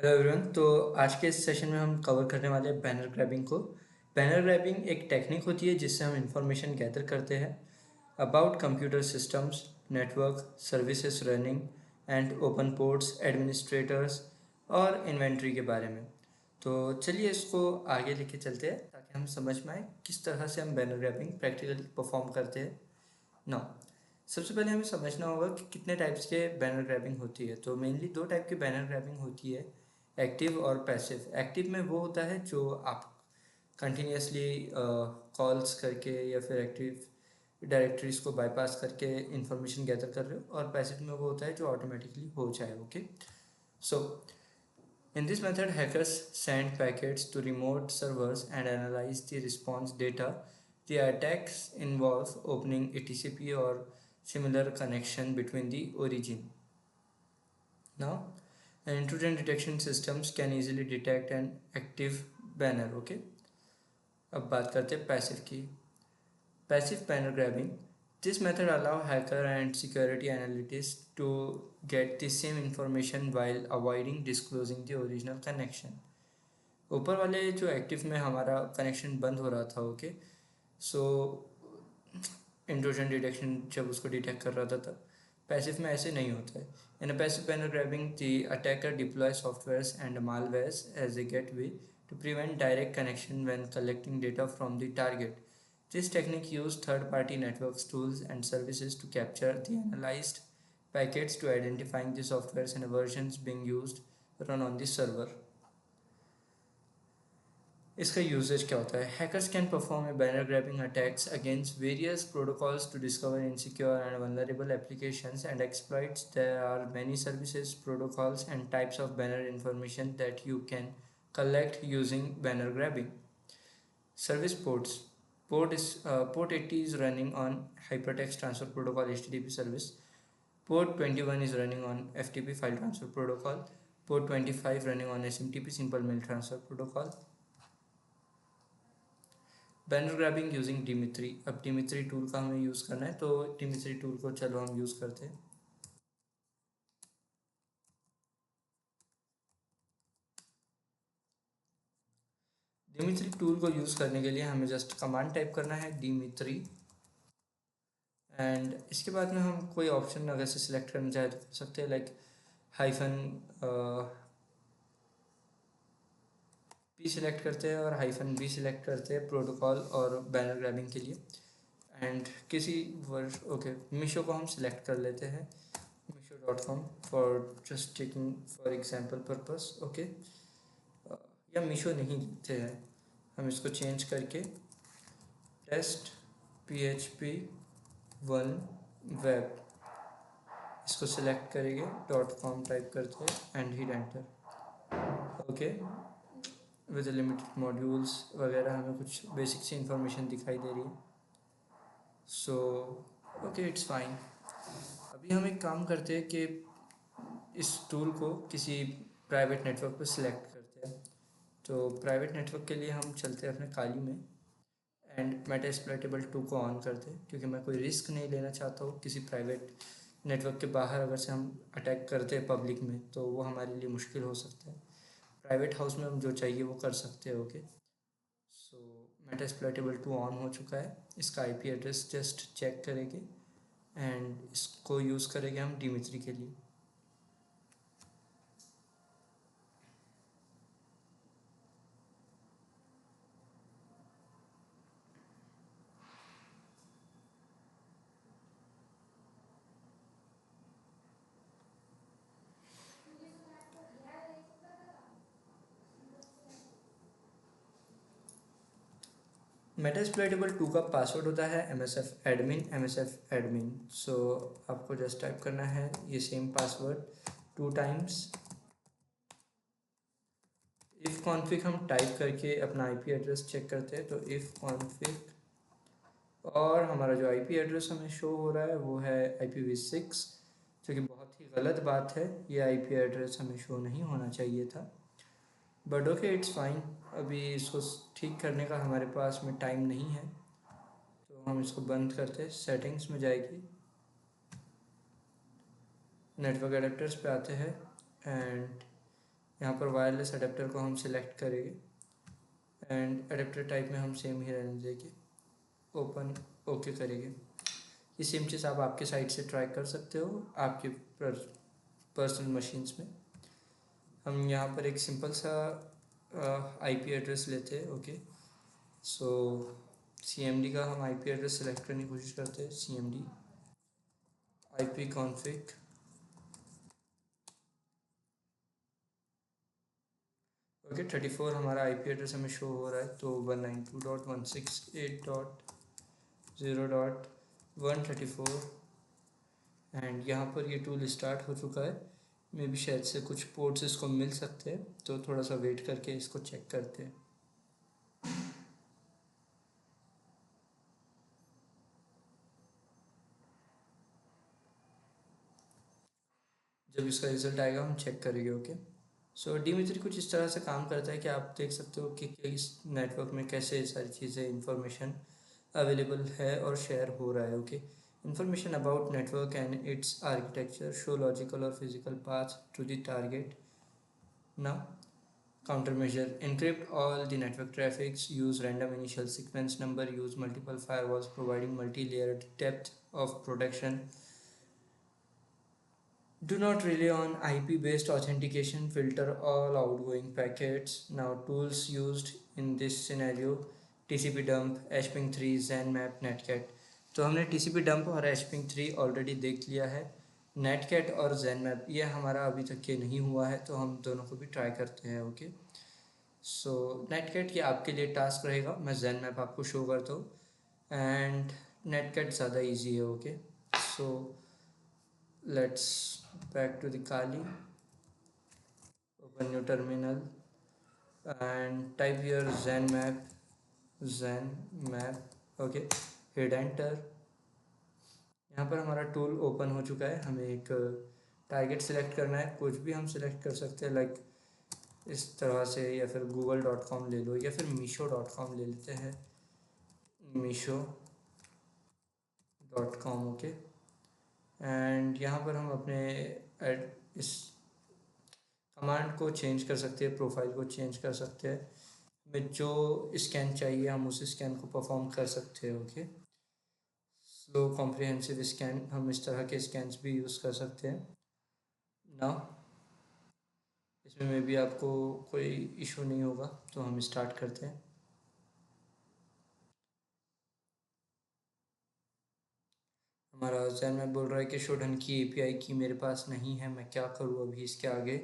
Hello everyone. तो आज के इस सेशन में हम कवर करने वाले हैं बैनर ग्रैबिंग को। बैनर ग्रैबिंग एक टेक्निक होती है जिससे हम इंफॉर्मेशन गैदर करते हैं about computer systems, network, services running and open ports, administrators और इन्वेंट्री के बारे में। तो चलिए इसको आगे लेके चलते हैं ताकि हम समझ में आए किस तरह से हम बैनर ग्रैबिंग प्रैक्टिकली परफॉर्म करते हैं। ना, सबसे पहले हमें समझना होगा कि कितने टाइप्स के बैनर ग्रैबिंग होती है। तो मेनली दो टाइप की बैनर ग्रैबिंग होती है, एक्टिव और पैसिव। एक्टिव में वो होता है जो आप कंटिन्यूसली कॉल्स करके या फिर एक्टिव डायरेक्टरीज को बाईपास करके इंफॉर्मेशन गैदर कर रहे हो, और पैसिव में वो होता है जो ऑटोमेटिकली हो जाए। Okay, so in this method, hackers send packets to remote servers and analyze the response data. The attacks involve opening a TCP or similar connection between the origin. Now, an intrusion detection systems can easily detect an active banner. Okay, अब बात करते हैं passive की। Passive banner grabbing. This method allows hacker and security analysts to get the same information while avoiding disclosing the original connection. ऊपर वाले जो active में हमारा कनेक्शन बंद हो रहा था, ओके, सो इंट्रूजन डिटेक्शन जब उसको डिटेक्ट कर रहा था तब। पैसिव में ऐसे नहीं होता है। In a passive banner grabbing the attacker deploy softwares and malwares as a gateway to prevent direct connection when collecting data from the target. This technique uses third-party networks, tools, and services to capture the analyzed packets to identifying the softwares and versions being used run on the server. इसका usage क्या होता है? Hackers can perform a banner grabbing attacks against various protocols to discover insecure and vulnerable applications and exploits. There are many services, protocols and types of banner information that you can collect using banner grabbing. Service ports. Port 80 is running on Hypertext Transfer Protocol HTTP service. Port 21 is running on FTP File Transfer Protocol. Port 25 running on SMTP Simple Mail Transfer Protocol. Banner grabbing using Dmitry. अब Dmitry tool का हमें use करना है, तो Dimitri tool को चलो हम use करते हैं. डिमित्री टूल को यूज़ करने के लिए हमें जस्ट कमांड टाइप करना है डिमित्री, एंड इसके बाद में हम कोई ऑप्शन अगर से सिलेक्ट करना चाहे तो कर सकते हैं, लाइक हाइफन पी सिलेक्ट करते हैं और हाइफन बी सिलेक्ट करते हैं प्रोटोकॉल और बैनर ग्रैबिंग के लिए. एंड किसी वर्ड, ओके, मीशो को हम सिलेक्ट कर लेते हैं, मीशो.com, for just taking for example purpose. Okay, या मीशो नहीं लिखते हैं, हम इसको चेंज करके टेस्ट PHP 1 वेब इसको सिलेक्ट करेंगे, .com टाइप करते हैं and hit enter. Okay, with limited modules वगैरह हमें कुछ बेसिक सी इंफॉर्मेशन दिखाई दे रही है. So okay, it's fine. अभी हम एक काम करते हैं कि इस टूल को किसी प्राइवेट नेटवर्क पर सिलेक्ट करते हैं. तो प्राइवेट नेटवर्क के लिए हम चलते हैं अपने काली में एंड मेटास्प्लॉइटेबल 2 को ऑन करते हैं, क्योंकि मैं कोई रिस्क नहीं लेना चाहता हूँ. किसी प्राइवेट नेटवर्क के बाहर अगर से हम अटैक करते हैं पब्लिक में तो वो हमारे लिए मुश्किल हो सकता है. प्राइवेट हाउस में हम जो चाहिए वो कर सकते हैं. ओके, सो मेटास्प्लॉइटेबल 2 ऑन हो चुका है. इसका IP एड्रेस जस्ट चेक करेंगे एंड इसको यूज़ करेंगे हम डिमित्री के लिए. मेटास्प्लॉइटेबल 2 का पासवर्ड होता है MSF admin. सो आपको जस्ट टाइप करना है ये same password 2 times. If config हम टाइप करके अपना IP एड्रेस चेक करते हैं, तो इफ़ कॉन्फिग, और हमारा जो IP एड्रेस हमें शो हो रहा है वो है IPv6, जो कि बहुत ही गलत बात है. ये IP एड्रेस हमें शो नहीं होना चाहिए था, बट ओके, इट्स फाइन. अभी इसको ठीक करने का हमारे पास में टाइम नहीं है, तो हम इसको बंद करते हैं. सेटिंग्स में जाएगी, नेटवर्क एडेप्टर्स पे आते हैं एंड यहाँ पर वायरलेस अडेप्टर को हम सिलेक्ट करेंगे एंड अडेप्टर टाइप में हम सेम ही रहने देंगे, ओपन ओके करेंगे। ये सेम चीज़ आप आपके साइट से ट्राई कर सकते हो आपके पर्सनल मशीन्स में। हम यहाँ पर एक सिंपल सा आईपी एड्रेस लेते हैं। ओके, सो CMD का हम आईपी एड्रेस सेलेक्ट करने की कोशिश करते हैं। CMD IP config, ओके 34 हमारा आईपी एड्रेस हमें शो हो रहा है, तो 192.168.0.134 एंड यहाँ पर ये टूल स्टार्ट हो चुका है। मे भी शायद से कुछ पोर्ट्स इसको मिल सकते हैं, तो थोड़ा सा वेट करके इसको चेक करते हैं। जब इसका रिजल्ट आएगा हम चेक करेंगे। ओके, सो डिमित्री कुछ इस तरह से काम करता है कि आप देख सकते हो कि इस नेटवर्क में कैसे सारी चीज़ें इंफॉर्मेशन अवेलेबल है और शेयर हो रहा है। Okay, information about network and its architecture, show logical और physical path to the target. Now countermeasure, encrypt all the network traffics, use random initial sequence number, use multiple firewalls providing multi-layered depth of protection. Do not rely on IP-based authentication, filter all outgoing packets. Now tools used in this scenario, TCP dump, hping3, ZenMap, Netcat. तो हमने TCP dump और hping3 already देख लिया है। Netcat और ZenMap ये हमारा अभी तक ये नहीं हुआ है, तो हम दोनों को भी ट्राई करते हैं। ओके, सो Netcat ये आपके लिए टास्क रहेगा, मैं ZenMap आपको शो करता हूँ एंड Netcat ज़्यादा ईजी है। Okay, so let's back to the Kali, open new terminal and type your zenmap, okay, hit enter। यहाँ पर हमारा टूल ओपन हो चुका है। हमें एक टारगेट सिलेक्ट करना है, कुछ भी हम सिलेक्ट कर सकते हैं, लाइक इस तरह से, या फिर google.com ले लो, या फिर meesho.com ले लेते हैं, meesho.com। ओके, एंड यहाँ पर हम अपने इस कमांड को चेंज कर सकते हैं, प्रोफाइल को चेंज कर सकते हैं, हमें जो स्कैन चाहिए हम उस स्कैन को परफॉर्म कर सकते हैं। ओके, स्लो कॉम्प्रिहेंसिव स्कैन, हम इस तरह के स्कैन्स भी यूज़ कर सकते हैं ना। इसमें में भी आपको कोई इशू नहीं होगा, तो हम स्टार्ट करते हैं। हमारा जैन में बोल रहा है कि शोडन की API की मेरे पास नहीं है, मैं क्या करूँ अभी इसके आगे।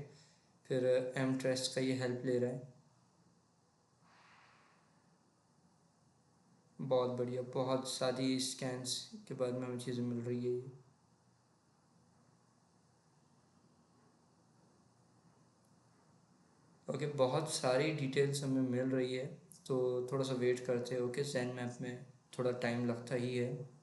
फिर mtrest का ये हेल्प ले रहा है। बहुत बढ़िया, बहुत सारी स्कैन्स के बाद में हमें चीज़ें मिल रही है ये। ओके, बहुत सारी डिटेल्स हमें मिल रही है, तो थोड़ा सा वेट करते हैं। ओके, जैन मैप में थोड़ा टाइम लगता ही है।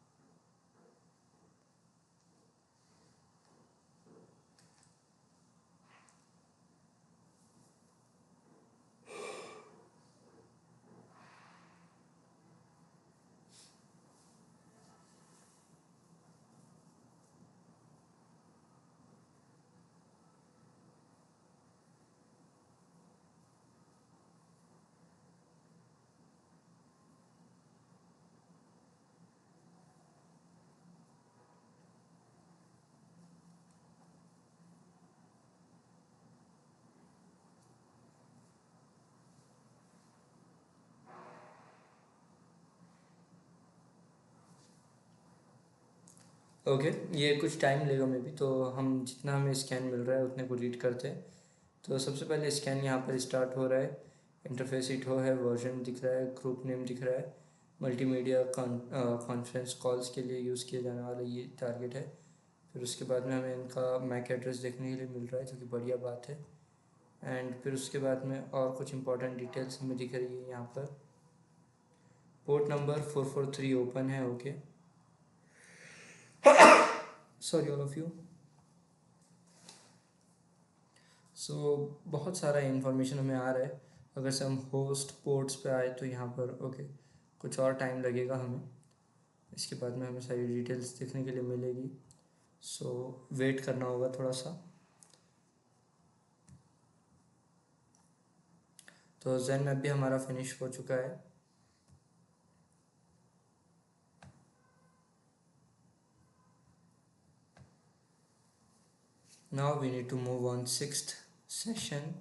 ओके, ये कुछ टाइम लेगा मे बी, तो हम जितना हमें स्कैन मिल रहा है उतने को रीड करते हैं। तो सबसे पहले स्कैन यहाँ पर स्टार्ट हो रहा है, इंटरफेस इटो है, वर्जन दिख रहा है, ग्रुप नेम दिख रहा है, मल्टीमीडिया कॉन्फ्रेंस कॉल्स के लिए यूज़ किया जाने वाला ये टारगेट है। फिर उसके बाद में हमें इनका मैक एड्रेस देखने के लिए मिल रहा है, जो कि बढ़िया बात है। एंड फिर उसके बाद में और कुछ इंपॉर्टेंट डिटेल्स हमें दिख रही है यहाँ पर। पोर्ट नंबर 443 ओपन है। Okay, sorry all of you. So बहुत सारा इन्फॉर्मेशन हमें आ रहा है। अगर से हम होस्ट पोर्ट्स पे आए तो यहाँ पर ओके कुछ और टाइम लगेगा हमें, इसके बाद में हमें सारी डिटेल्स देखने के लिए मिलेगी। सो वेट करना होगा थोड़ा सा। तो जैन मैप भी हमारा फिनिश हो चुका है। Now we need to move on sixth session.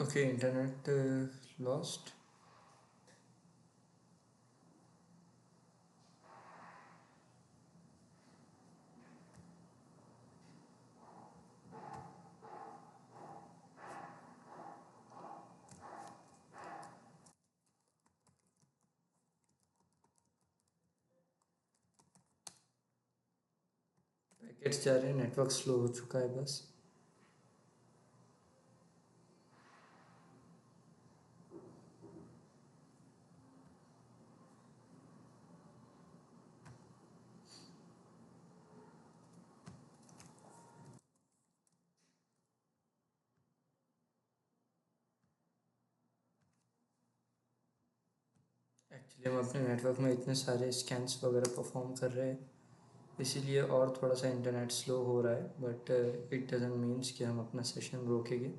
Okay, internet lost. Packets जा रहे हैं, नेटवर्क स्लो हो चुका है बस। एक्चुअली हम अपने नेटवर्क में इतने सारे स्कैन्स वगैरह परफॉर्म कर रहे हैं, इसीलिए और थोड़ा सा इंटरनेट स्लो हो रहा है, बट इट डजंट मीन्स कि हम अपना सेशन रोकेंगे।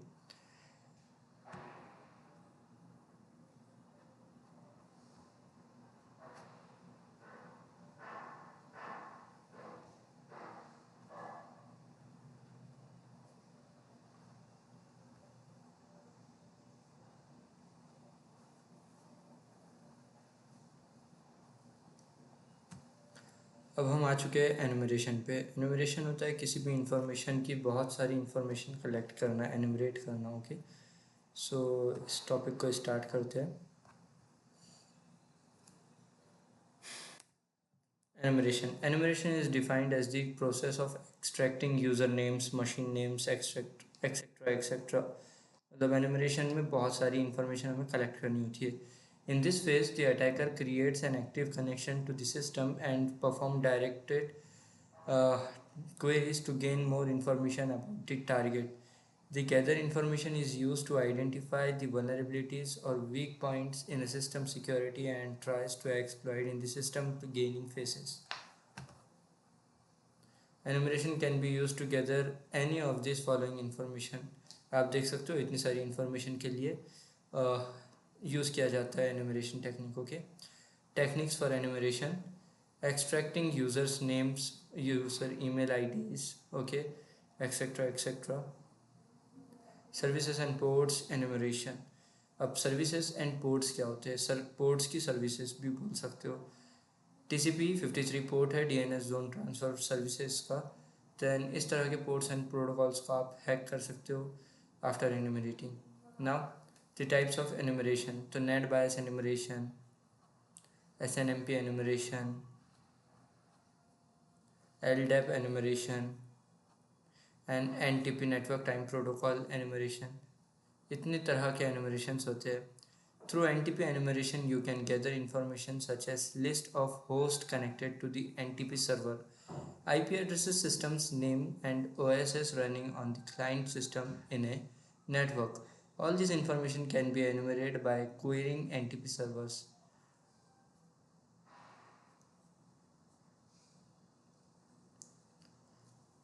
अब हम आ चुके हैं एनुमरेशन पे। एनुमरेशन होता है किसी भी इंफॉर्मेशन की बहुत सारी इंफॉर्मेशन कलेक्ट करना, एनुमरेट करना। ओके, सो इस टॉपिक को स्टार्ट करते हैं। Enumeration is defined as the process of extracting usernames, machine names, etc etc। मतलब एनुमरेशन में बहुत सारी इंफॉर्मेशन हमें कलेक्ट करनी होती है। In this phase the attacker creates an active connection to the system and perform directed queries to gain more information about the target. The gathered information is used to identify the vulnerabilities or weak points in a system security and tries to exploit in the system gaining phases. Enumeration can be used to gather any of these following information. आप देख सकते हो इतनी सारी information के लिए use किया जाता है एनुमरेशन टेक्निकों के। Techniques for enumeration: extracting users names, user email IDs, okay, etc etc। Services and ports enumeration. अब सर्विसेज एंड पोर्ट्स क्या होते हैं? पोर्ट्स की सर्विसेज भी बोल सकते हो। TCP 53 पोर्ट है DNS जोन ट्रांसफर सर्विसेज का। दैन इस तरह के पोर्ट्स एंड प्रोटोकॉल्स को आप हैक कर सकते हो after enumerating. Now the types of enumeration, तो NetBIOS enumeration, SNMP enumeration, LDAP enumeration and NTP network time protocol enumeration. इतने तरह के एनुमरेशंस होते हैं। Through NTP enumeration you can gather information such as list of hosts connected to the NTP server, IP addresses, systems name and OSS running on the client system in a network. All this information can be enumerated by querying NTP servers.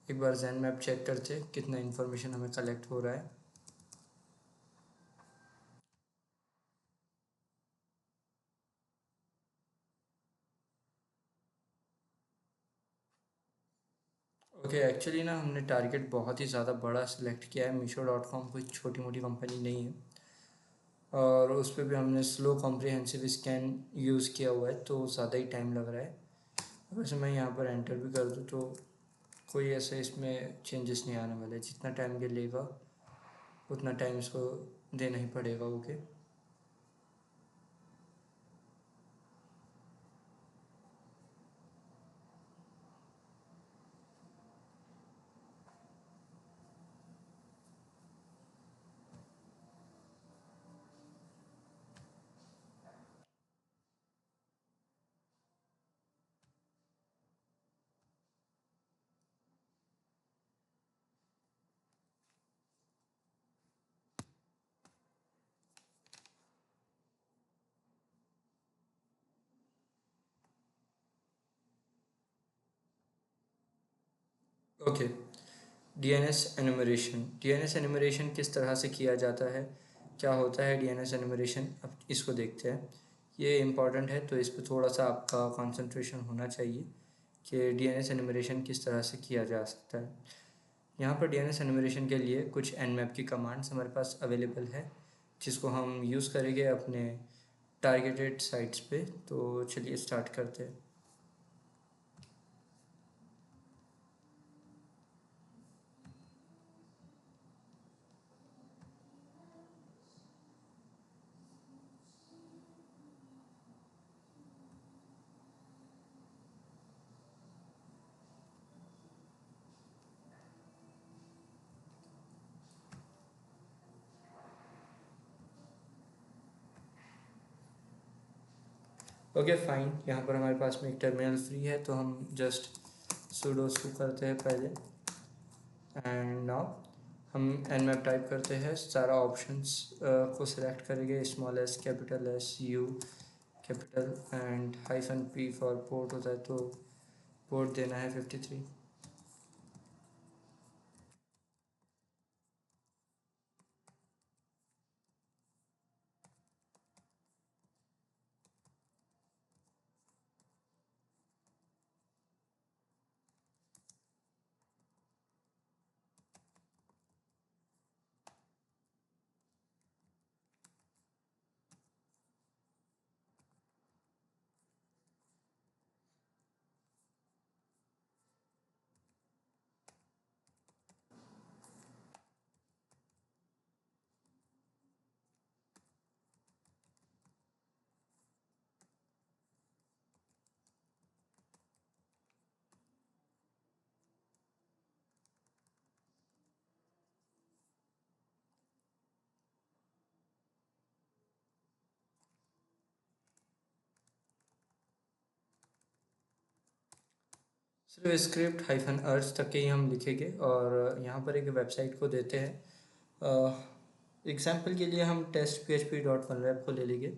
एक बार Jain map check करते हैं कितना information हमें collect हो रहा है। Okay, actually ना हमने टारगेट बहुत ही ज़्यादा बड़ा सिलेक्ट किया है। मीशो.com कोई छोटी मोटी कंपनी नहीं है, और उस पर भी हमने स्लो कॉम्प्रिहेंसिव स्कैन यूज़ किया हुआ है, तो ज़्यादा ही टाइम लग रहा है। वैसे मैं यहाँ पर एंटर भी कर दूँ तो कोई ऐसे इसमें चेंजेस नहीं आने वाले। जितना टाइम ये लेगा उतना टाइम इसको देना ही पड़ेगा। Okay, okay, DNS enumeration. DNS enumeration किस तरह से किया जाता है, क्या होता है डीएनएस एनुमरेशन, अब इसको देखते हैं। ये इम्पॉर्टेंट है तो इस पर थोड़ा सा आपका कंसंट्रेशन होना चाहिए कि डीएनएस एनुमरेशन किस तरह से किया जा सकता है। यहाँ पर डीएनएस एनुमरेशन के लिए कुछ nmap की कमांड्स हमारे पास अवेलेबल है, जिसको हम यूज़ करेंगे अपने टारगेटेड साइट्स पे। तो चलिए स्टार्ट करते हैं। ओके फाइन, यहाँ पर हमारे पास में एक टर्मिनल फ्री है तो हम जस्ट sudo su करते हैं पहले, एंड नाउ हम nmap टाइप करते हैं, सारा ऑप्शंस को सिलेक्ट करेंगे, small S, capital S, you, capital and -p for port होता है तो पोर्ट देना है 53। सिर्फ स्क्रिप्ट -अर्ज तक के ही हम लिखेंगे और यहाँ पर एक वेबसाइट को देते हैं। एग्जाम्पल के लिए हम टेस्ट php.oneWeb को ले लेंगे।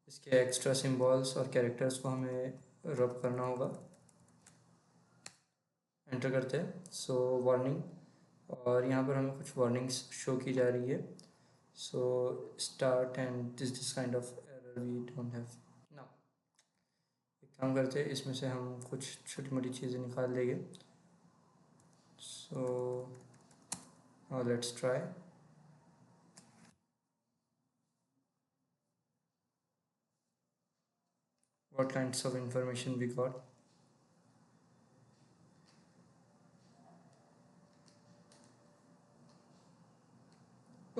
इसके एक्स्ट्रा सिंबल्स और कैरेक्टर्स को हमें रब करना होगा। एंटर करते हैं, सो वार्निंग, और यहाँ पर हमें कुछ वार्निंग्स शो की जा रही है। So start and this kind of error we don't have now. एक काम करते हैं, इसमें से हम कुछ छोटी मोटी चीज़ें निकाल लेंगे। So let's try. What kinds of information we got?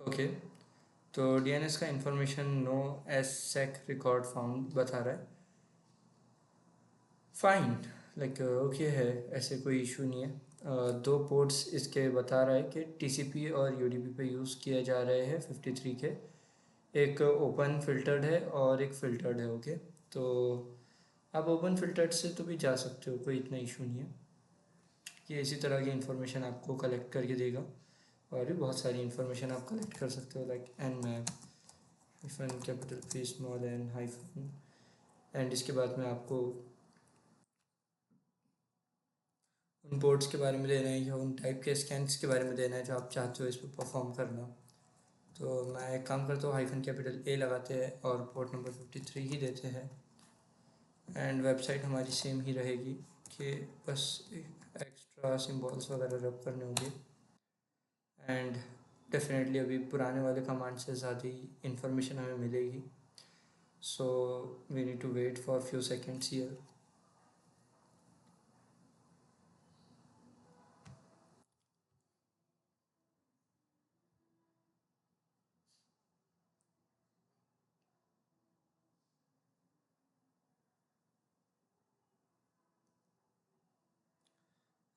Okay, तो डीएनएस का इंफॉर्मेशन नो एस सेक रिकॉर्ड फाउंड बता रहा है। फाइन, लाइक ओके है, ऐसे कोई इशू नहीं है। दो पोर्ट्स इसके बता रहा है कि टीसीपी और यूडीपी पे यूज़ किए जा रहे हैं 53 के। एक ओपन फिल्टर्ड है और एक फिल्टर्ड है। ओके, तो आप ओपन फिल्टर्ड से तो भी जा सकते हो, कोई इतना इशू नहीं है। ये इसी तरह की इन्फॉर्मेशन आपको कलेक्ट करके देगा, और भी बहुत सारी इन्फॉर्मेशन आप कलेक्ट कर सकते हो, like nmap hyphen capital p small n hyphen, and इसके बाद में आपको उन पोर्ट्स के बारे में देना है या उन टाइप के स्कैन्स के बारे में देना है जो आप चाहते हो इस पर परफॉर्म करना। तो मैं एक काम करता हूँ, हाइफन कैपिटल a लगाते हैं और पोर्ट नंबर 53 ही देते हैं, एंड वेबसाइट हमारी सेम ही रहेगी कि बस एक्स्ट्रा सिम्बॉल्स वगैरह रब करने होंगे। एंड डेफिनेटली अभी पुराने वाले कमांड से ज़्यादा ही इंफॉर्मेशन हमें मिलेगी, so we need to wait for few seconds here.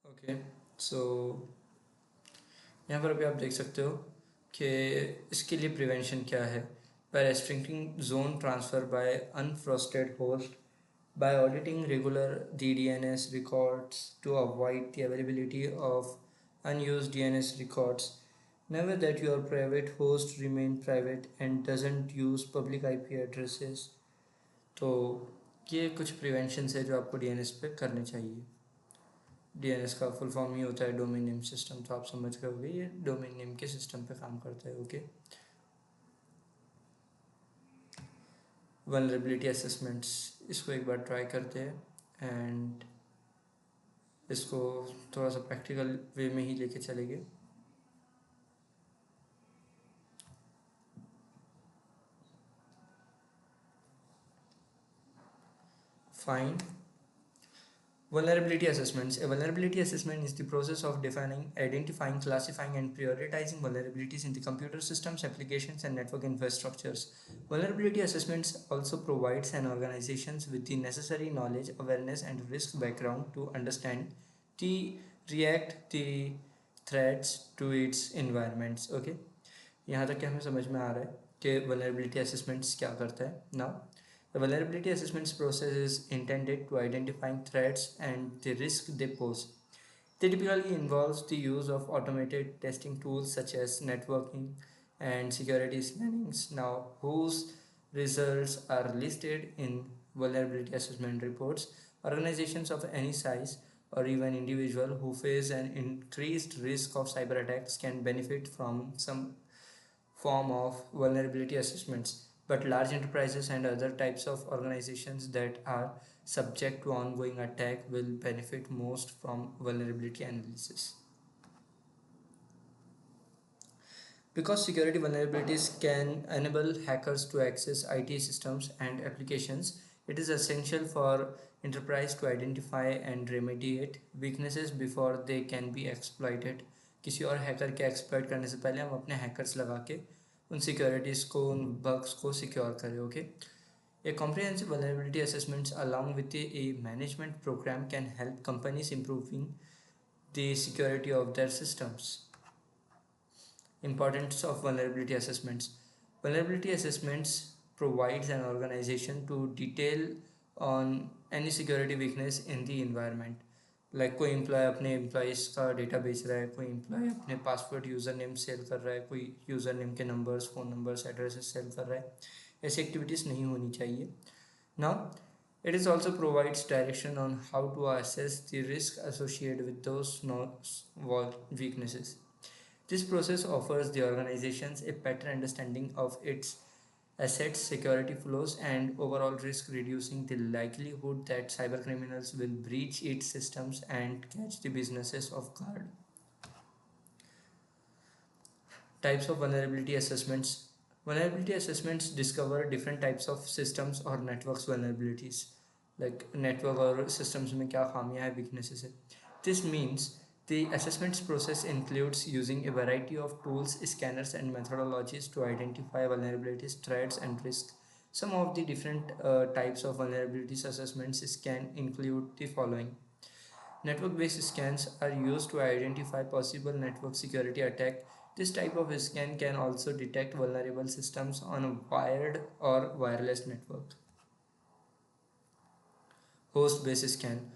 Okay, so यहाँ पर अभी आप देख सकते हो कि इसके लिए प्रिवेंशन क्या है। By restricting zone transfer by untrusted host, by auditing regular DDNS records to avoid the availability of unused DNS records, never that your private host remain private and doesn't use public IP addresses. तो ये कुछ prevention है जो आपको DNS पे करने चाहिए. DNS का फुल फॉर्म ही होता है डोमेन नेम सिस्टम, तो आप समझ गए होंगे ये डोमेन नेम के सिस्टम पे काम करता है. ओके. वल्नरेबिलिटी असेसमेंट्स, इसको एक बार ट्राई करते हैं एंड इसको थोड़ा सा प्रैक्टिकल वे में ही लेके चलेंगे. Fine. Vulnerability assessments. A vulnerability assessment is the process of defining, identifying, classifying, and prioritizing vulnerabilities in the computer systems, applications, and network infrastructures. Vulnerability assessments also provides an organizations with the necessary knowledge, awareness, and risk background to understand the react the threats to its environments. Okay. यहाँ तक क्या हमें समझ में आ रहा है कि vulnerability assessments क्या करता है. Now the vulnerability assessments process is intended to identifying threats and the risk they pose. They typically involves the use of automated testing tools such as networking and security scannings. Now, whose results are listed in vulnerability assessment reports. Organizations of any size or even individual who face an increased risk of cyber attacks can benefit from some form of vulnerability assessments, but large enterprises and other types of organizations that are subject to ongoing attack will benefit most from vulnerability analysis. Because security vulnerabilities can enable hackers to access IT systems and applications, it is essential for enterprise to identify and remediate weaknesses before they can be exploited. किसी और hacker के exploit करने से पहले हम अपने hackers लगा के उन सिक्योरिटीज़ को, उन बग्स को सिक्योर करें. Okay. A comprehensive vulnerability assessments along with a management program can help companies improving the security of their systems. Importance of vulnerability assessments. Vulnerability assessments provides an organization to detail on any security weakness in the environment. Like कोई employ अपने employees का data बेच रहा है, कोई employ अपने password user name cell कर रहा है, कोई यूज़र नेम के numbers, phone numbers, addresses sell कर रहा है. ऐसी एक्टिविटीज़ नहीं होनी चाहिए. Now it is also provides direction on how to assess the risk associated with those weaknesses. This process offers the organizations a better understanding of its assets, security flows, and overall risk, reducing the likelihood that cybercriminals will breach its systems and catch the businesses off guard. Types of vulnerability assessments. Vulnerability assessments discover different types of systems or networks vulnerabilities. Like network और systems में क्या खामियां हैं, weaknesses है. This means the assessments process includes using a variety of tools, scanners, and methodologies to identify vulnerabilities, threats, and risks. Some of the different types of vulnerabilities assessments can include the following. Network-based scans are used to identify possible network security attack. This type of scan can also detect vulnerable systems on a wired or wireless network. Host-based scan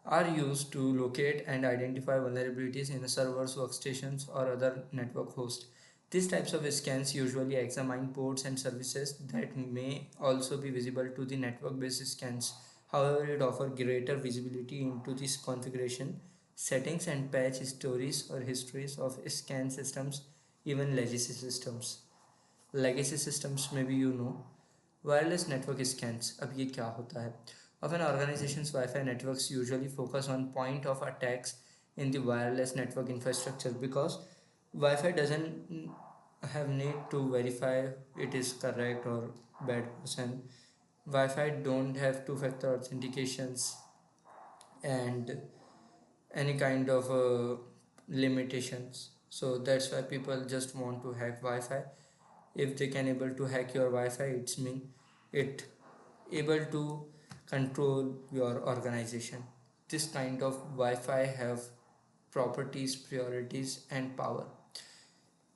are used to locate and identify vulnerabilities in a server's workstations or other network host. These types of scans usually examine ports and services that may also be visible to the network-based scans. However, it offers greater visibility into this configuration, settings, and patch stories or histories of scan systems, even legacy systems. Legacy systems, maybe you know. Wireless network scans. अब ये क्या होता है? Often organizations' Wi-Fi networks usually focus on point of attacks in the wireless network infrastructure because Wi-Fi doesn't have need to verify it is correct or bad person. Wi-Fi don't have two-factor authentications and any kind of limitations. So that's why people just want to hack Wi-Fi. If they can able to hack your Wi-Fi, it's mean it able to control your organization. This kind of Wi-Fi have properties, priorities, and power.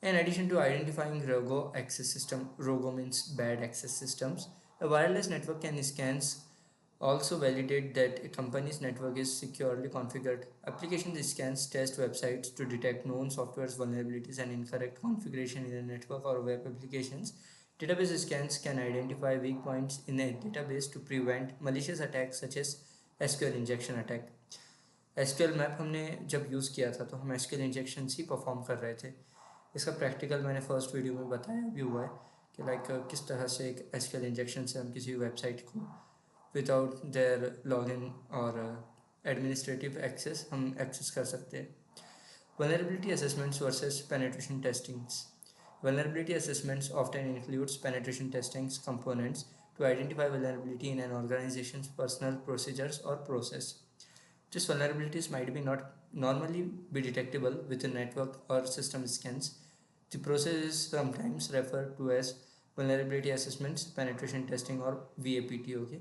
In addition to identifying rogue access system, rogue means bad access systems. A wireless network can scan Also validate that a company's network is securely configured. Application scans test websites to detect known software's vulnerabilities and incorrect configuration in a network or web applications. Database scans can identify weak points in a database to prevent malicious attacks such as SQL injection attack. SQL map हमने जब use किया था तो हम SQL injection ही perform कर रहे थे. इसका प्रैक्टिकल मैंने फर्स्ट वीडियो में बताया भी हुआ है कि किस तरह से एक SQL इंजेक्शन से हम किसी वेबसाइट को विदाउट देयर लॉगिन और एडमिनिस्ट्रेटिव एक्सेस हम एक्सेस कर सकते हैं. Vulnerability assessments versus penetration testings. Vulnerability assessments often includes penetration testings components to identify vulnerability in an organization's personal procedures or process. These vulnerabilities might be not normally be detectable with a network or system scans. The process is sometimes referred to as vulnerability assessments, penetration testing, or VAPT. Okay.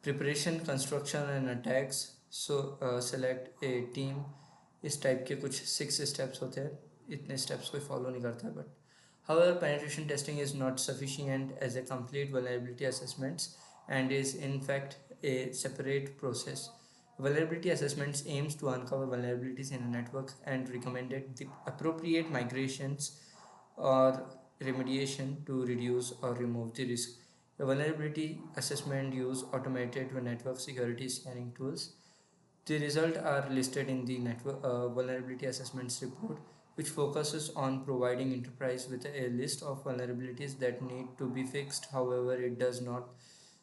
Preparation, construction and attacks. So select a team. इस type के कुछ 6 steps होते हैं. इतने steps कोई follow नहीं करता है. But however penetration testing is not sufficient as a complete vulnerability assessments and is in fact a separate process. Vulnerability assessments aims to uncover vulnerabilities in a network and recommended the appropriate migrations or remediation to reduce or remove the risk. The vulnerability assessment use automated network security scanning tools. The results are listed in the network vulnerability assessments report, which focuses on providing enterprise with a list of vulnerabilities that need to be fixed. However, it does not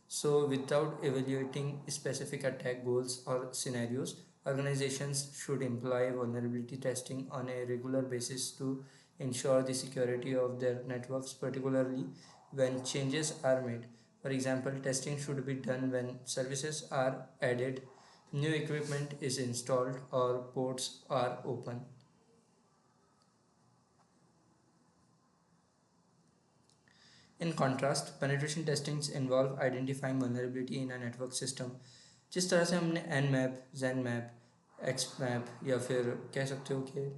so without evaluating specific attack goals or scenarios. Organizations should employ vulnerability testing on a regular basis to ensure the security of their networks, particularly when changes are made. For example, testing should be done when services are added, new equipment is installed, or ports are open. In contrast, penetration testings involve identifying vulnerability in a network system. जिस तरह से हमने Nmap, Zenmap, Xmap या फिर कह सकते हो कि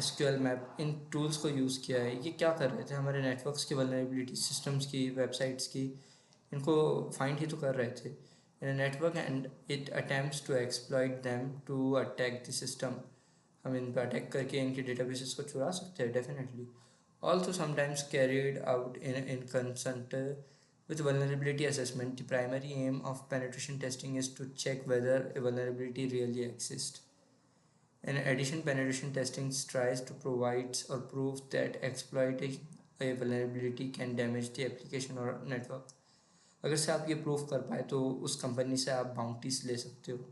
SQL मैप इन टूल्स को यूज़ किया है. ये क्या कर रहे थे, हमारे नेटवर्क्स की वल्नरेबिलिटी, सिस्टम्स की, वेबसाइट्स की, इनको फाइंड ही तो कर रहे थे in a network and it attempts to exploit them to attack the system. हम इन पर अटैक करके इनके डेटाबेसेस को चुरा सकते हैं definitely. Also sometimes carried out in consent with vulnerability assessment. The primary aim of penetration testing is to check whether a vulnerability really exists. In addition, penetration testing tries to provide or prove that exploiting a vulnerability can damage the application or network. अगर से आप ये prove कर पाए तो उस company से आप बाउंटीज ले सकते हो.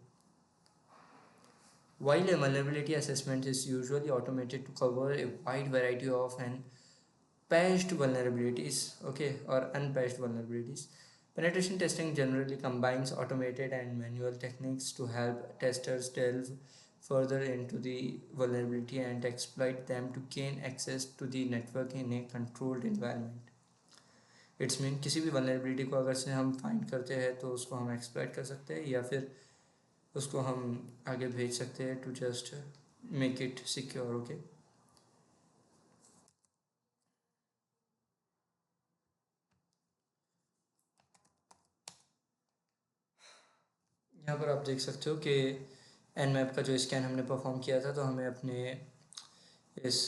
While a vulnerability assessment is usually automated to cover a wide variety of and patched vulnerabilities, okay, or unpatched vulnerabilities, penetration testing generally combines automated and manual techniques to help testers delve further into the vulnerability and exploit them to gain access to the network in a controlled environment. It's mean किसी भी vulnerability को अगर से हम find करते हैं तो उसको हम एक्सप्लॉइट कर सकते हैं या फिर उसको हम आगे भेज सकते हैं to just make it secure. Okay, यहाँ पर आप देख सकते हो कि Nmap का जो स्कैन हमने परफॉर्म किया था तो हमें अपने इस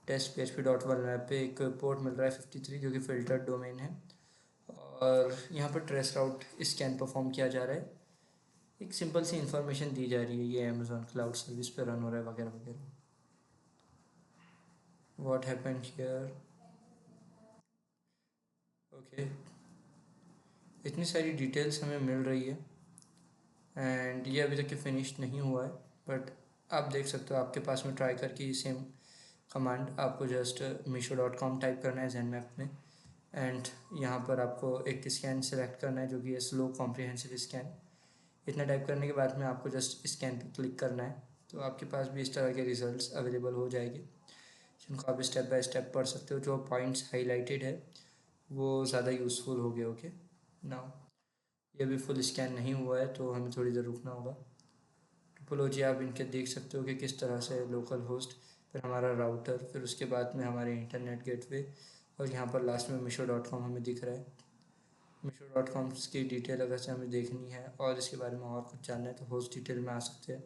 टेस्ट php.vulnmap पे एक पोर्ट मिल रहा है 53 जो कि फिल्टर्ड डोमेन है और यहाँ पर ट्रेस राउट स्कैन परफॉर्म किया जा रहा है. एक सिंपल सी इंफॉर्मेशन दी जा रही है ये अमेजोन क्लाउड सर्विस पे रन हो रहा है वगैरह वगैरह. What happened here. ओके, इतनी सारी डिटेल्स हमें मिल रही है एंड ये अभी तक फिनिश नहीं हुआ है. बट आप देख सकते हो आपके पास में ट्राई करके सेम कमांड आपको जस्ट meesho.com टाइप करना है Zenmap में एंड यहाँ पर आपको एक स्कैन सेलेक्ट करना है जो कि है स्लो कॉम्प्रिहेंसिव स्कैन. इतना टाइप करने के बाद में आपको जस्ट स्कैन पे क्लिक करना है तो आपके पास भी इस तरह के रिजल्ट्स अवेलेबल हो जाएंगे जिनको आप स्टेप बाय स्टेप पढ़ सकते हो. जो पॉइंट्स हाईलाइटेड है वो ज़्यादा यूज़फुल हो गए. ओके, नाउ ये भी फुल स्कैन नहीं हुआ है तो हमें थोड़ी देर रुकना होगा. टोपोलॉजी आप इनके देख सकते हो कि किस तरह से लोकल होस्ट, फिर हमारा राउटर, फिर उसके बाद में हमारे इंटरनेट गेटवे और यहाँ पर लास्ट में मीशो.com हमें दिख रहा है। मीशो.com की डिटेल अगर से हमें देखनी है और इसके बारे में और कुछ जानना है तो होस्ट डिटेल में आ सकते हैं।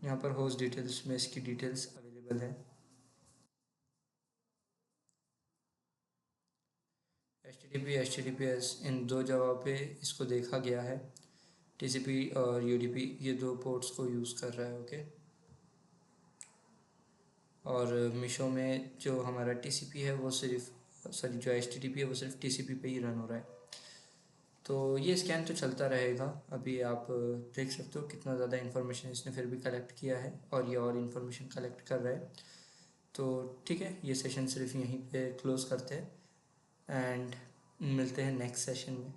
यहाँ पर होस्ट डिटेल्स में इसकी डिटेल्स अवेलेबल है। HTTP HTTPS इन दो जगह पे इसको देखा गया है। TCP और UDP ये दो पोर्ट्स को यूज़ कर रहा है। ओके, और मीशो में जो हमारा TCP है वो सिर्फ जो HTTP है वो सिर्फ TCP पे ही रन हो रहा है। तो ये स्कैन तो चलता रहेगा। अभी आप देख सकते हो कितना ज़्यादा इन्फॉर्मेशन इसने फिर भी कलेक्ट किया है और ये और इन्फॉर्मेशन कलेक्ट कर रहा है। तो ठीक है, ये सेशन सिर्फ यहीं पे क्लोज़ करते हैं एंड मिलते हैं नेक्स्ट सेशन में।